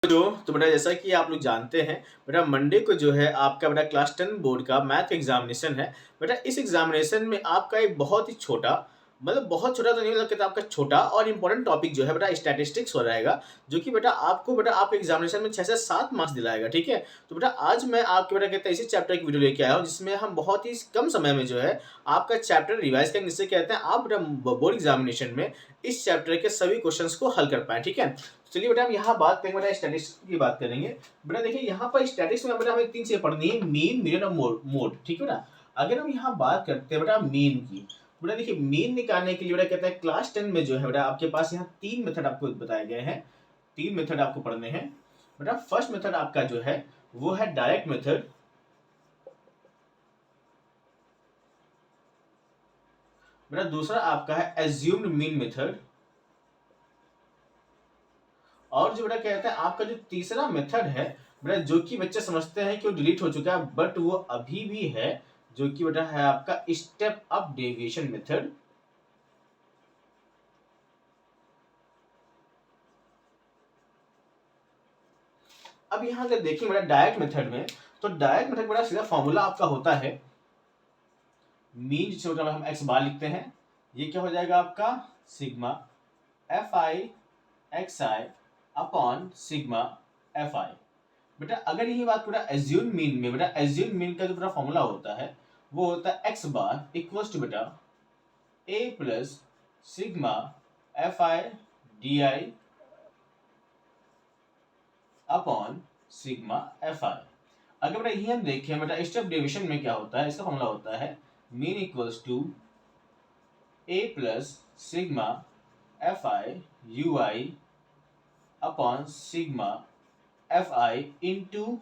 तो बेटा जैसा कि आप लोग जानते हैं बेटा मंडे को जो है आपका बेटा क्लास 10 बोर्ड का मैथ एग्जामिनेशन है। बेटा इस एग्जामिनेशन में आपका एक बहुत ही छोटा मतलब बहुत छोटा तो नहीं लगता आपका छोटा और इम्पोर्टेंट टॉपिक जो है बेटा स्टैटिस्टिक्स हो रहेगा, जो कि बेटा आपको बेटा आप एग्जामिनेशन में 6 से 7 मार्क्स दिलाएगा। ठीक है, तो बेटा आज मैं आपके बेटा कहते हैं इसी चैप्टर की वीडियो लेके आया हूँ, जिसमें हम बहुत ही कम समय में जो है आपका चैप्टर रिवाइज करेंगे, जिससे कहते हैं आप बेटा बोर्ड एग्जामिनेशन में इस चैप्टर के सभी क्वेश्चंस को हल कर पाए। ठीक है, चलिए बेटा हम यहाँ बात करेंगे, बेटा स्टैटिस्टिक्स की बात करेंगे। बेटा देखिए यहाँ पर स्टैटिस्टिक्स में बेटा हमें 3 चीजें पढ़नी है, मीन, मीडियन और मोड। ठीक है बेटा, अगर हम यहाँ बात करते हैं बेटा मीन की, बेटा देखिए मीन निकालने के लिए बेटा कहता है क्लास 10 में जो है बेटा आपके पास यहाँ 3 मेथड आपको बताए गए हैं। 3 मेथड आपको पढ़ने हैं। बेटा फर्स्ट मेथड आपका जो है वो है डायरेक्ट मेथड। बेटा दूसरा आपका है एज्यूम्ड मीन मेथड। और जो बेटा कहता है आपका जो तीसरा मेथड है बेटा, जो कि बच्चे समझते हैं कि वो डिलीट हो चुका है, बट वो अभी भी है, जो कि बेटा है आपका स्टेप अप डेविएशन मेथड। अब यहां अगर देखिए बेटा डायरेक्ट मेथड में, तो डायरेक्ट मेथड बेटा सीधा फॉर्मूला आपका होता है मीन, जिसे हम एक्स बार लिखते हैं, ये क्या हो जाएगा आपका sigma F I x i upon sigma F I. बेटा अगर यही बात पूरा एज्यूम मीन में, बेटा एज्यूम मीन का जो पूरा फॉर्मूला होता है वो होता है एक्स बार इक्वल्स टू बेटा A plus sigma F I D I upon sigma F I. अगर बेटा यही हम देखें बेटा स्टेप डेविएशन में क्या होता है, इसका फॉर्मूला होता है mean equals to A plus sigma F I you I upon sigma F I into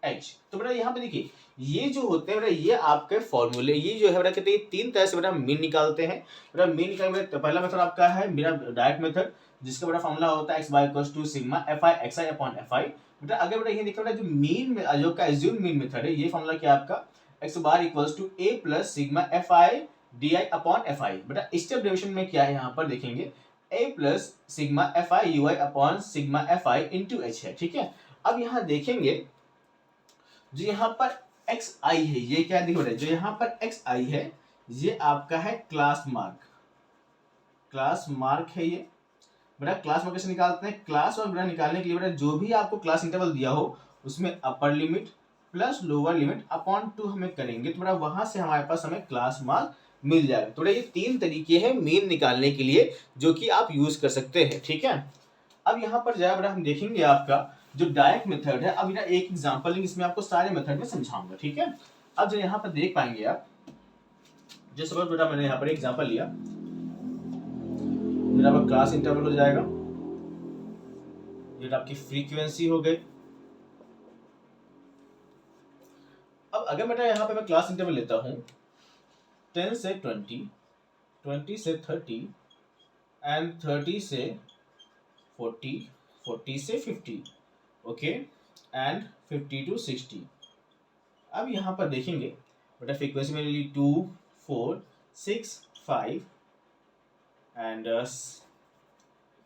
h. तो बेटा यहाँ पे देखिए ये जो होते हैं बेटा ये आपके फॉर्मूले, ये जो है बेटा कहते हैं 3 तरह से बेटा मीन निकालते हैं। बेटा मीन निकालने तो पहला मेथड आपका है मेरा डायरेक्ट मेथड, जिसका बेटा फॉर्मूला होता है x by equals to sigma F I x i upon F I. बेटा अगर बेटा ये देखो बेटा जो मीन में जो का एज्यूम मीन मेथड है, ये फॉर्मूला क्या आपका X bar equals to A plus sigma F I D I upon F I. बेटा स्टेप डेविएशन में क्या है यहाँ पर देखेंगे A plus sigma F I you I upon sigma F I into H है। ठीक है, अब यहाँ देखेंगे जो यहाँ पर एक्स आई है, ये क्या देखो जो यहाँ पर एक्स आई है ये आपका है क्लास मार्क। क्लास मार्क है ये। बेटा क्लास मार्क कैसे निकालते हैं, क्लास मार्क बेटा निकालने के लिए बेटा जो भी आपको क्लास इंटरवल दिया हो उसमें upper limit plus lower limit upon 2 हमें करेंगे, तो बेटा वहां से हमारे पास हमें क्लास मार्क मिल जाएगा। तो बेटा ये 3 तरीके हैं मीन निकालने के लिए जो कि आप यूज कर सकते हैं। ठीक है, अब यहाँ पर जाए बेटा हम देखेंगे आपका जो डायरेक्ट मेथड है। अब एक एग्जांपल इसमें आपको सारे मेथड में समझाऊंगा। ठीक है, अब जो यहाँ पर देख पाएंगे आप, जो सपोज बेटा मैंने यहाँ पर एग्जांपल लिया, मेरा क्लास इंटरवल हो जाएगा, ये आपकी फ्रीक्वेंसी हो गई। अब अगर बेटा यहाँ पे मैं क्लास इंटरवल लेता हूँ 10 से 20, 20 से 30 एंड 30 से 40, 40 से 50, ओके, एंड 50 टू 60। अब यहाँ पर देखेंगे बेटा फ्रीक्वेंसी में ली 2, 4, 6, 5 एंड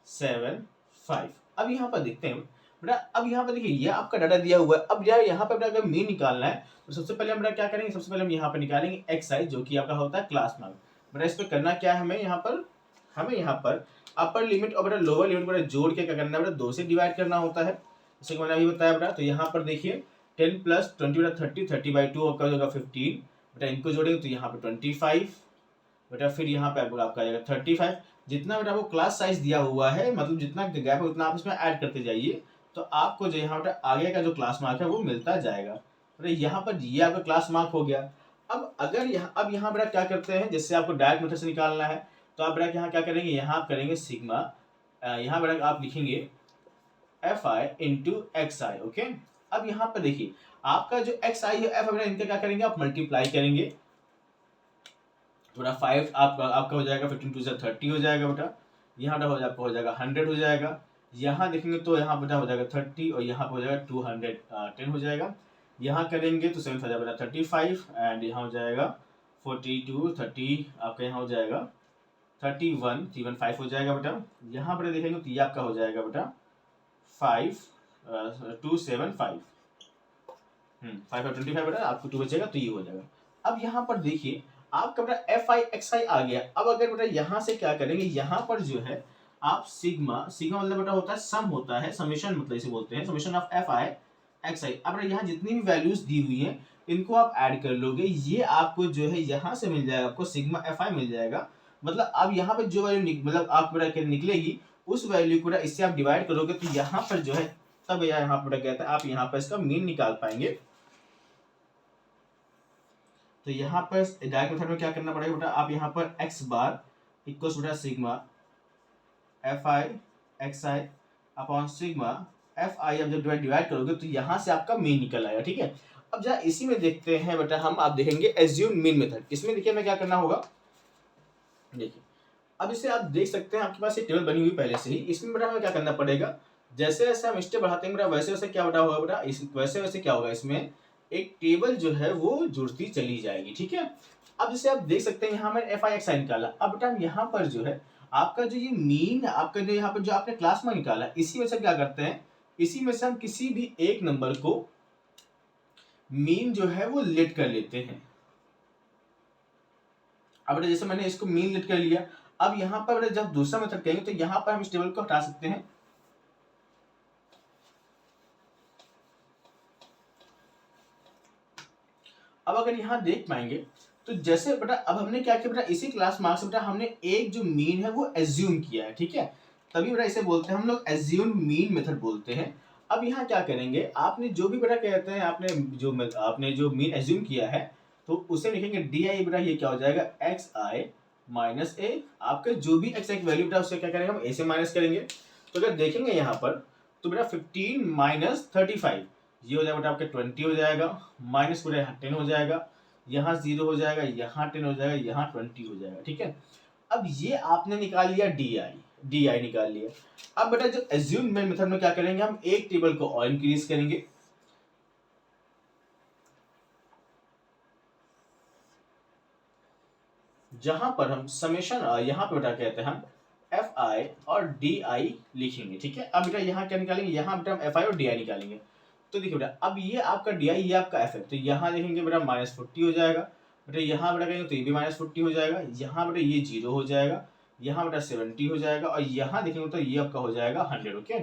7, 5। अब यहाँ पर देखते हैं बेटा, अब यहाँ पर देखिए ये आपका डाटा दिया हुआ है। अब यार यहाँ पर बेटा अगर मीन निकालना है तो सबसे पहले हम बेटा क्या करेंगे, सबसे पहले हम यहाँ पर निकालेंगे एक्स आई, जो कि आपका होता है क्लास मार्क। बेटा इस पर करना क्या है, हमें यहाँ पर अपर लिमिट और बेटा लोअर लिमिट बेटा जोड़ के क्या करना है बेटा 2 से डिवाइड करना होता है, जैसे कि मैंने अभी बताया बेटा। तो यहाँ पर देखिए 10 प्लस 20 बेटा 30, 30 बाई 2 आपका होगा 15। बेटा इनको जोड़ेंगे तो यहाँ पे 25 बेटा, फिर यहाँ पे आपका आ जाएगा 35। जितना बेटा आपको क्लास साइज दिया हुआ है, मतलब जितना गैप है उतना आप इसमें ऐड करते जाइए, तो आपको जो यहाँ बेटा आगे का जो क्लास मार्क है वो मिलता जाएगा। बेटा यहाँ पर ये आपका क्लास मार्क हो गया। अब अगर यहाँ बेटा क्या करते हैं, जैसे आपको डायरेक्ट मेथड से निकालना है तो आप बेटा यहाँ क्या करेंगे, यहाँ आप करेंगे सिग्मा, यहाँ बेटा आप लिखेंगे F I into x I. Okay, अब यहाँ पर देखिए आपका जो एक्स आई है एफ, इनका क्या करेंगे आप मल्टीप्लाई करेंगे, तो बेटा 5 आपका हो जाएगा, 15 टू 30 हो जाएगा बेटा, यहाँ बेटा आपका हो जाएगा 100 हो जाएगा। यहाँ देखेंगे तो यहाँ बेटा हो जाएगा 30 और यहाँ पे हो जाएगा 210 हो जाएगा। यहाँ करेंगे तो 7 हो जाएगा बेटा 35 एंड यहाँ हो जाएगा 42, 30 आपका यहाँ हो जाएगा 31, 5 हो जाएगा बेटा। यहाँ बेटा देखेंगे तो ये आपका हो जाएगा बेटा 5 275 5/25 बेटा आपको 2 बचेगा तो ये हो जाएगा। अब यहाँ पर देखिए आपका बेटा एफ आई एक्स आई आ गया। अब अगर बेटा यहाँ से क्या करेंगे, यहाँ पर जो है आप सिग्मा सिग्मा मतलब बेटा होता है सम होता है, समेशन मतलब इसे बोलते हैं, summation of F I x I. अब यहाँ जितनी भी वैल्यूज दी हुई हैं इनको आप ऐड कर लोगे, ये आपको जो है यहाँ से मिल जाएगा, आपको सिग्मा एफ आई मिल जाएगा। मतलब अब यहाँ पे जो वैल्यू मतलब आप बेटा निकलेगी उस वैल्यू को इससे आप डिवाइड करोगे तो यहाँ पर जो है तब यहाँ पर कहता है आप यहाँ पर इसका मीन निकाल पाएंगे। तो यहाँ पर डायरेक्ट मेथड में क्या करना पड़ेगा बेटा, आप यहाँ पर x बार इक्वल्स बेटा sigma F I x i upon sigma F I. अब जब डिवाइड करोगे तो यहाँ से आपका मीन निकल आएगा। ठीक है, अब जरा इसी में देखते हैं बेटा हम, आप देखेंगे एज्यूम मीन मेथड। इसमें देखिए हमें क्या करना होगा, देखिए अब इसे आप देख सकते हैं आपके पास ये टेबल बनी हुई पहले से ही। इसमें बेटा हमें क्या करना पड़ेगा, जैसे जैसे हम स्टेप बढ़ाते हैं बेटा वैसे वैसे क्या बेटा होगा बेटा, वैसे वैसे क्या होगा, इसमें एक टेबल जो है वो जुड़ती चली जाएगी। ठीक है, अब जैसे आप देख सकते हैं यहाँ मैंने एफ आई एक्स आई निकाला। अब बेटा हम यहाँ पर जो है आपका जो ये मीन आपका जो यहाँ पर जो आपने क्लास में निकाला, इसी में से क्या करते हैं, इसी में से हम किसी भी एक नंबर को मीन जो है वो लेट कर लेते हैं। अब बेटा जैसे मैंने इसको मीन लेट कर लिया, अब यहाँ पर जब दूसरा मेथड कहेंगे तो यहाँ पर हम इस टेबल को हटा सकते हैं। अब अगर यहाँ देख पाएंगे तो जैसे बेटा अब हमने क्या किया बेटा, इसी क्लास मार्क्स बेटा हमने एक जो मीन है वो एज्यूम किया है। ठीक है, तभी बेटा इसे बोलते हैं हम लोग एज्यूम मीन मेथड बोलते हैं। अब यहाँ क्या करेंगे, आपने जो भी बेटा कहते हैं आपने जो मीन एज्यूम किया है तो उसे लिखेंगे डी आई बेटा, ये क्या हो जाएगा एक्स आई माइनस ए। आपका जो भी एक्स आई वैल्यू बेटा उससे क्या करेंगे हम ए से माइनस करेंगे। तो अगर देखेंगे यहाँ पर तो बेटा 15 माइनस 35 ये हो जाएगा बेटा आपके 20 हो जाएगा, माइनस पूरे 10 हो जाएगा, यहाँ 0 हो जाएगा, यहाँ 10 हो जाएगा, यहाँ 20 हो जाएगा। ठीक है, अब ये आपने निकाल लिया डी आई निकाल लिया। अब बेटा जब एज्यूम मेथड में क्या करेंगे, हम एक टेबल को और इंक्रीज करेंगे। जहां पर हम समेशन यहाँ पे बेटा कहते हैं हम एफ आई और डी आई लिखेंगे। ठीक है, अब बेटा यहाँ क्या निकालेंगे, यहाँ बेटा हम एफ आई और डी आई निकालेंगे। तो देखिए बेटा अब ये आपका डी आई, ये आपका एफ है, तो यहाँ देखेंगे बेटा -40 हो जाएगा बेटा, यहाँ बेटा कहेंगे तो ये भी -40 हो जाएगा, यहाँ बेटा ये 0 हो जाएगा, यहाँ बेटा 70 हो जाएगा, और यहाँ देखेंगे तो ये आपका हो जाएगा 100। ओके,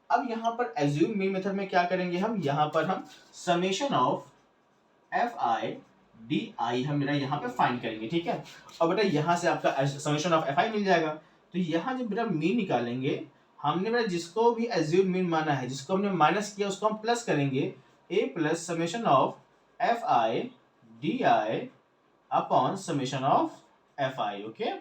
अब यहाँ पर एज्यूम मीन मेथड में क्या करेंगे हम, यहाँ पर हम summation of F I D आई हम बेटा यहाँ पे फाइंड करेंगे। ठीक है, और बेटा यहाँ से आपका समेशन ऑफ एफ आई मिल जाएगा। तो यहाँ जब बेटा मीन निकालेंगे, हमने बेटा जिसको भी एज्यूम मीन माना है, जिसको हमने माइनस किया उसको हम प्लस करेंगे, A plus summation of F I D I upon summation of F I. Okay,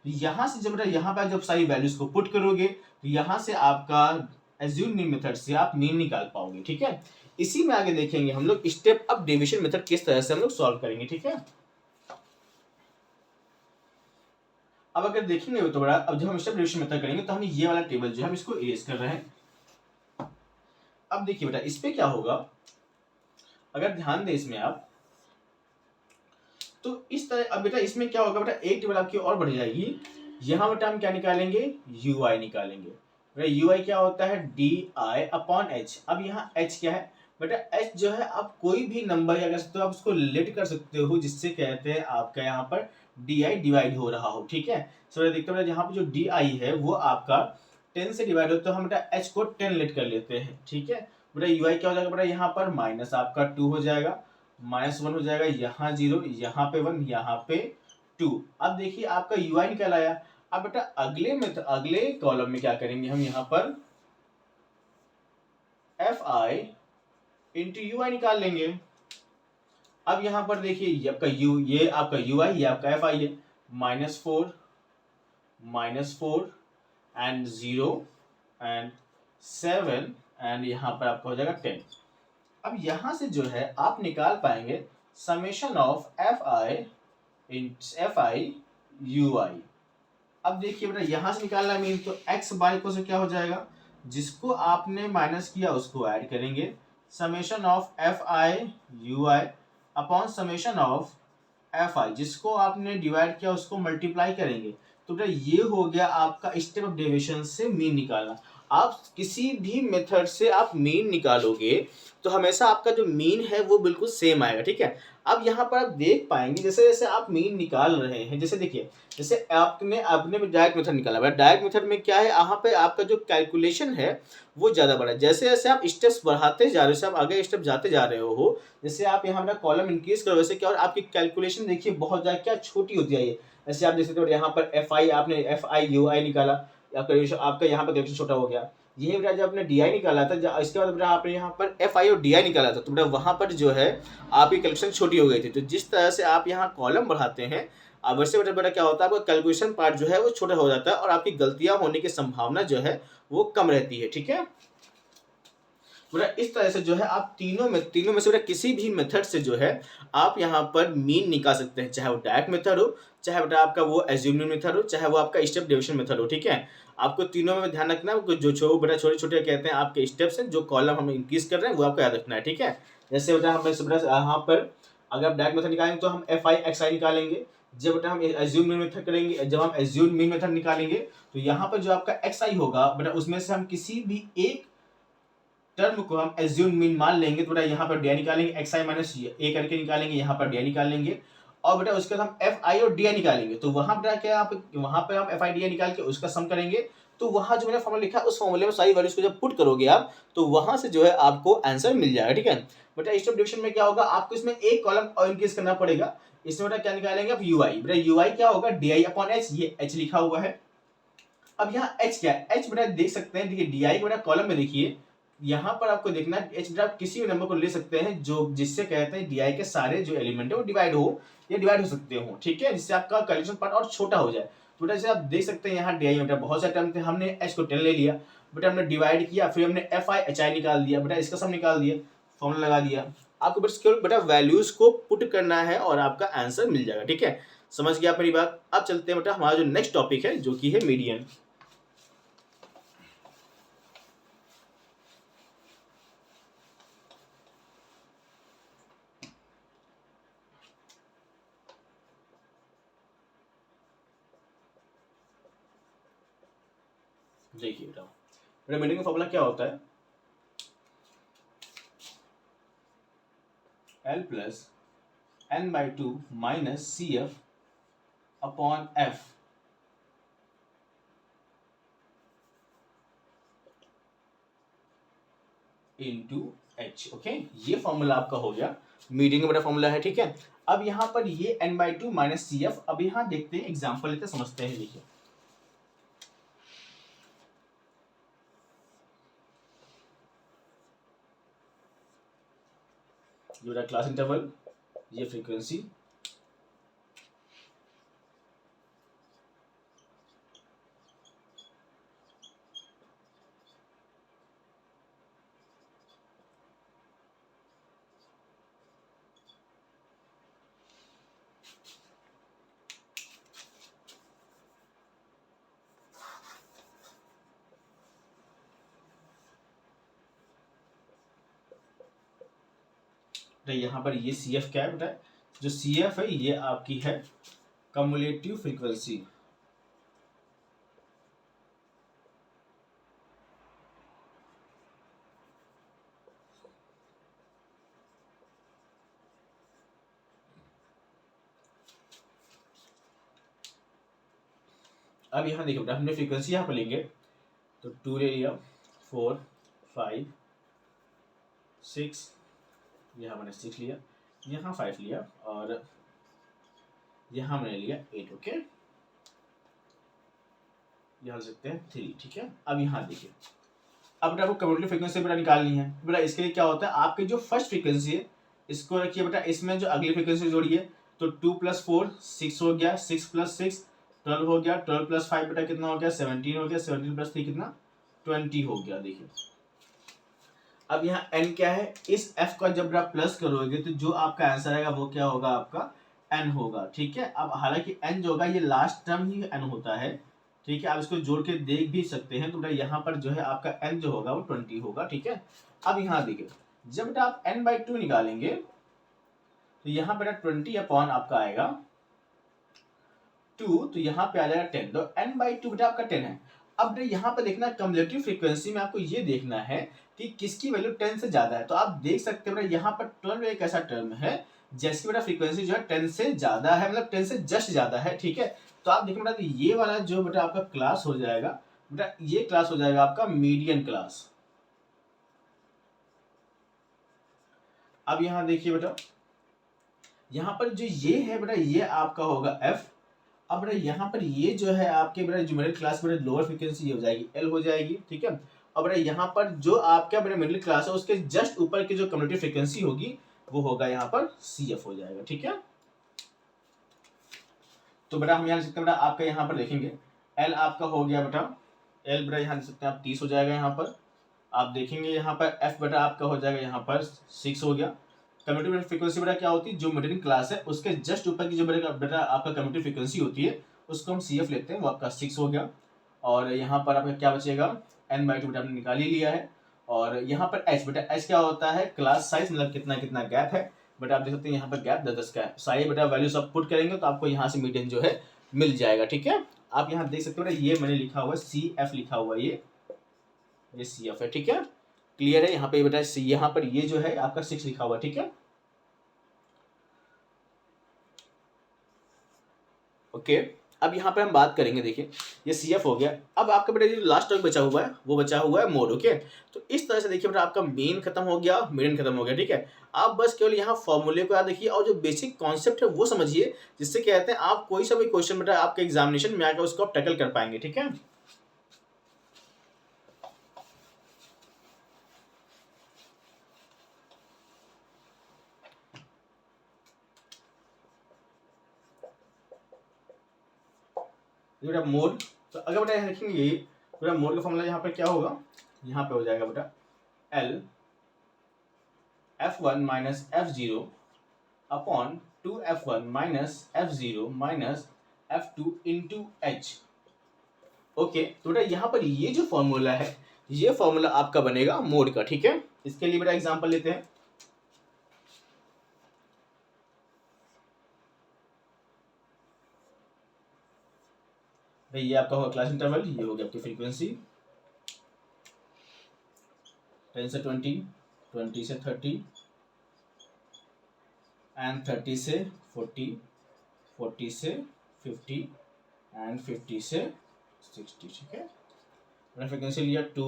यहाँ से जब बेटा यहाँ पर जब सारी वैल्यूज को पुट करोगे तो यहाँ से आपका एज्यूम मीन मेथड से आप मीन निकाल पाओगे। ठीक है, इसी में आगे देखेंगे हम लोग स्टेप अप डेविएशन मेथड किस तरह से हम लोग सॉल्व करेंगे। ठीक है, अब अगर देखेंगे तो बड़ा, अब जब हम स्टेप डेविएशन मेथड करेंगे तो हम ये वाला टेबल जो है हम इसको इरेज कर रहे हैं। अब देखिए बेटा इस पे क्या होगा, अगर ध्यान दें इसमें आप, तो इस तरह अब बेटा इसमें क्या होगा बेटा, एक टेबल आपकी और बढ़ जाएगी। यहाँ बेटा हम क्या निकालेंगे, यू आई निकालेंगे। बेटा यू आई क्या होता है, डी आई अपॉन एच। अब यहाँ एच क्या है बेटा, एच जो है आप कोई भी नंबर क्या कर सकते हो, आप उसको लेट कर सकते हो, जिससे कहते हैं आपका यहाँ पर डी आई डिवाइड हो रहा हो। ठीक है, सो देखते हैं यहाँ पे जो डी आई है वो आपका 10 से डिवाइड होता है, तो हम बेटा एच को 10 लेट कर लेते हैं। ठीक है, बेटा यू आई क्या हो जाएगा बेटा, यहाँ पर माइनस आपका 2 हो जाएगा, -1 हो जाएगा, यहाँ 0, यहाँ पे 1, यहाँ पे 2। अब देखिए आपका यू आई निकल आया। अब बेटा अगले कॉलम में क्या करेंगे हम, यहाँ पर एफ आई इंटू यू आई निकाल लेंगे। अब यहाँ पर देखिए ये आपका यू आई, ये आपका एफ आई है, -4 एंड 0 एंड 7 एंड यहाँ पर आपका हो जाएगा 10। अब यहाँ से जो है आप निकाल पाएंगे summation of F I you I. अब देखिए बेटा यहाँ से निकालना मीन, तो एक्स बाई को से क्या हो जाएगा, जिसको आपने माइनस किया उसको ऐड करेंगे, summation of F I you I upon summation of F आई, जिसको आपने डिवाइड किया उसको मल्टीप्लाई करेंगे। तो बेटा ये हो गया आपका स्टेप ऑफ डेविएशन से मीन निकालना। आप किसी भी मेथड से आप मीन निकालोगे तो हमेशा आपका जो मीन है वो बिल्कुल सेम आएगा, ठीक है। अब यहाँ पर आप देख पाएंगे जैसे जैसे आप मीन निकाल रहे हैं, जैसे देखिए जैसे आपने आपने डायरेक्ट मेथड निकाला, डायरेक्ट मेथड में क्या है, यहाँ पे आपका जो कैलकुलेशन है वो ज़्यादा बड़ा है। जैसे जैसे आप स्टेप्स बढ़ाते जा रहे हो, जैसे आप आगे स्टेप जाते जा रहे हो, जैसे आप यहाँ अपना कॉलम इंक्रीज करो, वैसे क्या और आपकी कैलकुलेशन देखिए बहुत ज़्यादा क्या छोटी होती है। जैसे आप देख सकते हो यहाँ पर एफ आई आपने एफ आई यू आई निकाला, आपका यहाँ पर कैलकुलेशन छोटा हो गया। यही बेटा जब आपने डी आई निकाला था, इसके बाद बेटा आपने यहाँ पर एफ आई और डी आई निकाला था, तो बेटा वहाँ पर जो है आपकी कैलकुलेशन छोटी हो गई थी। तो जिस तरह से आप यहाँ कॉलम बढ़ाते हैं, अब वैसे बेटा बेटा क्या होता है, आपका कैलकुलेशन पार्ट जो है वो छोटा हो जाता है और आपकी गलतियां होने की संभावना जो है वो कम रहती है, ठीक है। बेटा इस तरह से जो है आप तीनों में से बेटा किसी भी मेथड से जो है आप यहाँ पर मीन निकाल सकते हैं, चाहे वो डायरेक्ट मेथड हो, चाहे बेटा आपका वो एज्यूमिंग मेथड हो, चाहे वो आपका स्टेप डिवीजन मेथड हो, ठीक है। आपको तीनों में ध्यान रखना है, जो बेटा छोटे छोटे कहते हैं आपके स्टेप्स हैं, जो कॉलम हम इंक्रीज कर रहे हैं वो आपको याद रखना है, ठीक है। जैसे बेटा हम यहाँ पर अगर आप डायरेक्ट मेथड निकालेंगे तो हम एफ आई एक्स आई निकालेंगे। जब बेटा हम एज्यूम मीन मेथड करेंगे, जब हम एज्यूम मीन मेथड निकालेंगे तो यहाँ पर जो आपका एक्स आई होगा बेटा उसमें से हम किसी भी एक टर्म को हम एज्यूम मीन मान लेंगे, तो बेटा यहाँ पर डी निकालेंगे, एक्स आई माइनस ए करके निकालेंगे, यहाँ पर डी निकाल लेंगे और बेटा उसके बाद हम एफ आई और डी निकालेंगे। तो वहां बेटा क्या आप वहां पर हम एफ आई डी निकाल के उसका सम करेंगे, तो वहां जो मैंने फॉर्मूला लिखा है उस फॉर्मूले में सारी वैल्यूज को जब पुट करोगे आप तो वहां से जो है आपको आंसर मिल जाएगा, ठीक है। बेटा स्टेप डिवीजन में क्या होगा, आपको इसमें एक कॉलम और इंक्रीज करना पड़ेगा। इसमें बेटा क्या निकालेंगे आप यू आई, बेटा यू आई क्या होगा डी आई अपॉन एच, ये एच लिखा हुआ है। अब यहाँ एच क्या है, एच बेटा देख सकते हैं, देखिए डी आई बेटा कॉलम में देखिए यहाँ पर आपको देखना है एच बेटा आप किसी भी नंबर को ले सकते हैं जो जिससे कहते हैं डी आई के सारे जो एलिमेंट है वो डिवाइड हो या डिवाइड हो सकते हो, ठीक है, जिससे आपका कैलकुलेशन पार्ट और छोटा हो जाए। तो बेटा जैसे आप देख सकते हैं यहाँ डी आई बेटा बहुत सारे टर्म थे, हमने एच को 10 ले लिया, बेटा हमने डिवाइड किया, फिर हमने एफ आई एच आई निकाल दिया, बेटा इसका सम निकाल दिया, फॉर्मूला लगा दिया। आपको बस केवल बेटा वैल्यूज को पुट करना है और आपका आंसर मिल जाएगा, ठीक है। समझ गया मेरी बात। अब चलते हैं बेटा हमारा जो नेक्स्ट टॉपिक है जो कि है मीडियन। देखिए बेटा बेटा मीडियन का फॉर्मूला क्या होता है, l plus n by two minus c f upon f into h, okay. ये फॉर्मूला आपका हो गया मीडियन का बड़ा फॉर्मूला है, ठीक है। अब यहाँ पर ये n by two minus c f, अब यहाँ देखते हैं एग्जाम्पल लेते समझते हैं। देखिए ये क्लास इंटरवल, ये फ्रीक्वेंसी, यहाँ पर ये सी एफ क्या है बेटा, जो सी एफ है ये आपकी है कम्युलेटिव फ्रीक्वेंसी। अब यहाँ देखिए बेटा हमने फ्रीक्वेंसी यहाँ पर लेंगे तो 2 ले लिया, 4 5 6, यहाँ मैंने 6 लिया, यहाँ 5 लिया और यहाँ मैंने लिया 8, ओके। यहाँ ले सकते हैं 3, ठीक है। अब यहाँ देखिए अब बेटा आपको कम्युलेटिव फ्रीक्वेंसी बेटा निकालनी है। बेटा इसके लिए क्या होता है, आपकी जो फर्स्ट फ्रीक्वेंसी है इसको रखिए बेटा, इसमें जो अगली फ्रीक्वेंसी जोड़िए, तो 2 + 4 6 हो गया, 6 + 6 12 हो गया, 12 + 5 बेटा कितना हो गया 17 हो गया, 17 + 3 कितना 20 हो गया। देखिए अब यहाँ n क्या है, इस f का जब आप प्लस करोगे तो जो आपका आंसर आएगा वो क्या होगा, आपका n होगा, ठीक है। अब हालांकि n जो होगा ये लास्ट टर्म ही n होता है, ठीक है। आप इसको जोड़ के देख भी सकते हैं, तो बेटा यहाँ पर जो है आपका n जो होगा वो 20 होगा, ठीक है। अब यहाँ देखिए जब बेटा आप n/2 निकालेंगे तो यहाँ बेटा 20 अपॉन आपका आएगा 2, तो यहाँ पे आ जाएगा 10, तो n/2 बेटा आपका 10 है। अब यहाँ पर देखना कम्युलेटिव फ्रीक्वेंसी में आपको ये देखना है कि किसकी वैल्यू 10 से ज्यादा है। तो आप देख सकते हैं बेटा यहाँ पर 12 एक ऐसा टर्म है जैसे बेटा फ्रीक्वेंसी जो है 10 से ज्यादा है, मतलब 10 से जस्ट ज्यादा है, ठीक है। तो आप देखिए बेटा, तो ये वाला जो बेटा आपका क्लास हो जाएगा बेटा, ये क्लास हो जाएगा आपका मीडियन क्लास। अब यहाँ देखिए बेटा, यहाँ पर जो ये है बेटा, ये आपका होगा एफ। अब बेटा यहाँ पर ये जो है आपके बेटा जो मिडिल क्लास बेटा लोअर फ्रीक्वेंसी हो जाएगी एल हो जाएगी, ठीक है। अब बेटा यहाँ पर जो आपका बेटा मिडिल क्लास है उसके जस्ट ऊपर की जो कम्युनिटी फ्रीक्वेंसी होगी वो होगा यहाँ पर सी एफ हो जाएगा, ठीक है। तो बेटा हम यहाँ लिख सकते हैं बेटा, आपका यहाँ पर देखेंगे एल आपका हो गया बेटा, एल बेटा यहाँ लिख सकते हैं आप 30 हो जाएगा। यहाँ पर आप देखेंगे यहाँ पर एफ बेटा आपका हो जाएगा यहाँ पर 6 हो गया। कम्युनिटी फ्रीक्वेंसी बेटा क्या होती है, जो मिडिल क्लास है उसके जस्ट ऊपर की जो बेटा आपका कम्युनिटी फ्रीक्वेंसी होती है उसको हम सी एफ लेते हैं, वो आपका 6 हो गया। और यहाँ पर आपका क्या बचेगा, n/2 बेटा आपने निकाल ही लिया है। और यहाँ पर h बेटा, h क्या होता है, क्लास साइज, मतलब कितना कितना गैप है। बट आप देख सकते हैं यहाँ पर गैप 10 का है। सारी बेटा वैल्यू सब पुट करेंगे तो आपको यहाँ से मीडियन जो है मिल जाएगा, ठीक है। आप यहाँ देख सकते हो बेटा, ये मैंने लिखा हुआ है सी एफ लिखा हुआ है, ये सी एफ है, ठीक है। क्लियर है यहाँ पे बेटा, यहाँ पर ये जो है आपका 6 लिखा हुआ है, ठीक है। ओके, अब यहाँ पे हम बात करेंगे, देखिए ये सी एफ हो गया। अब आपका बेटा जो लास्ट टर्म बचा हुआ है वो बचा हुआ है मोड, ओके। तो इस तरह से देखिए बेटा, आपका मेन खत्म हो गया, मीडियन खत्म हो गया, ठीक है। आप बस केवल यहाँ फॉर्मूले को याद रखिए और जो बेसिक कॉन्सेप्ट है वो समझिए, जिससे कहते हैं आप कोई सा भी क्वेश्चन बेटा आपके एग्जामिनेशन में आकर उसको आप टैकल कर पाएंगे, ठीक है। बेटा मोड, तो अगर बेटा यहाँ लिखेंगे बेटा मोड का फॉर्मूला यहाँ पर क्या होगा, यहाँ पे हो जाएगा बेटा L F1 minus F0 upon 2F1 minus F0 minus F2 into h. Okay, तो बेटा यहाँ पर ये जो फॉर्मूला है ये फॉर्मूला आपका बनेगा मोड का, ठीक है। इसके लिए बेटा एग्जांपल लेते हैं। भाई ये आपका होगा क्लास इंटरवल, ये हो गया आपकी फ्रीक्वेंसी 10 से 20, 20 से 30 एंड 30 से 40, 40 से 50 एंड 50 से 60, ठीक है। मैंने फ्रीक्वेंसी लिया 2,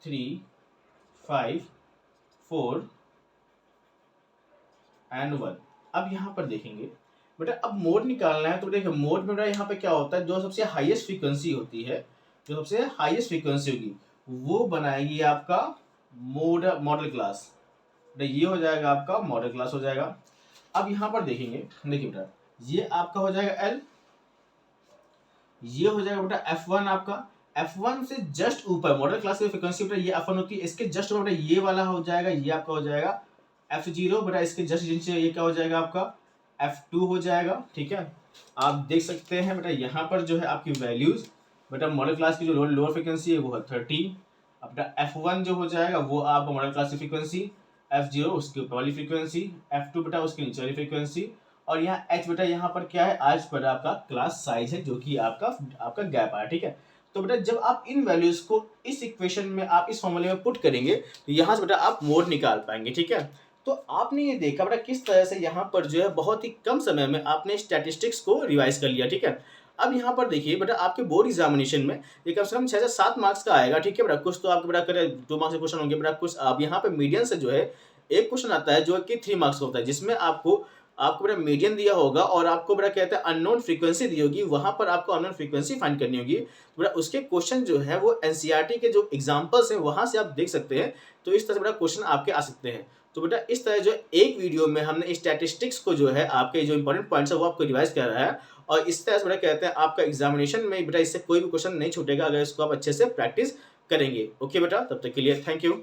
3, 5, 4 एंड 1। अब यहाँ पर देखेंगे बेटा, अब मोड निकालना है तो देखिए मोड में बेटा यहाँ पे क्या होता है, जो सबसे हाईएस्ट फ्रीक्वेंसी होती है, जो सबसे हाईएस्ट फ्रीक्वेंसी होगी वो बनाएगी आपका मॉडल क्लास। ये हो जाएगा आपका मॉडल क्लास हो जाएगा। अब यहाँ पर देखेंगे, देखिए बेटा ये आपका हो जाएगा एल, ये हो जाएगा बेटा F1 आपका। F1 से जस्ट ऊपर मॉडल क्लास की फ्रीक्वेंसी बेटा ये F1 होती है, इसके जस्ट ऊपर बेटा ये वाला हो जाएगा, ये आपका हो जाएगा F0 बेटा, इसके जस्ट नीचे ये क्या हो जाएगा आपका F2 हो जाएगा, ठीक है। आप देख सकते हैं बेटा यहाँ पर जो है आपकी वैल्यूज बेटा मॉडल क्लास की जो लोअर फ्रीक्वेंसी है वो है 30। अब बेटा F1 जो हो जाएगा वो आपका मॉडल क्लास की फ्रीक्वेंसी, F0 उसके ऊपर वाली फ्रीक्वेंसी, F2 बेटा उसके नीचे वाली फ्रीक्वेंसी, और यहाँ H बेटा यहाँ पर क्या है, आज पर आपका क्लास साइज है जो कि आपका गैप आया, ठीक है। तो बेटा जब आप इन वैल्यूज को इस इक्वेशन में आप इस फॉर्मूले में पुट करेंगे तो यहाँ से बेटा आप मोड निकाल पाएंगे, ठीक है। तो आपने ये देखा बेटा किस तरह से यहाँ पर जो है बहुत ही कम समय में आपने स्टैटिस्टिक्स को रिवाइज कर लिया, ठीक है। अब यहाँ पर देखिए बेटा आपके बोर्ड एग्जामिनेशन में ये कम से कम 6 से 7 मार्क्स का आएगा, ठीक है बेटा। कुछ तो आपके बेटा करे 2 मार्क्स के क्वेश्चन होंगे बेटा, कुछ आप यहाँ पे मीडियन से जो है एक क्वेश्चन आता है जो कि 3 मार्क्स का होता है, जिसमें आपको बेटा मीडियन दिया होगा और आपको बेटा कहते हैं अननोन फ्रीक्वेंसी दी होगी, वहां पर आपको अननोन फ्रीक्वेंसी फाइंड करनी होगी। तो बेटा उसके क्वेश्चन जो है वो एनसीईआरटी के जो एग्जांपल्स हैं वहां से आप देख सकते हैं। तो इस तरह से बेटा क्वेश्चन आपके आ सकते हैं। तो बेटा इस तरह जो एक वीडियो में हमने स्टैटिस्टिक्स को जो है आपके जो इंपॉर्टेंट पॉइंट्स है वो आपको रिवाइज कर रहा है, और इस तरह से बेटा कहते हैं आपका एग्जामिनेशन में बेटा इससे कोई भी क्वेश्चन नहीं छूटेगा अगर इसको आप अच्छे से प्रैक्टिस करेंगे। ओके बेटा, तब तक के लिए थैंक यू।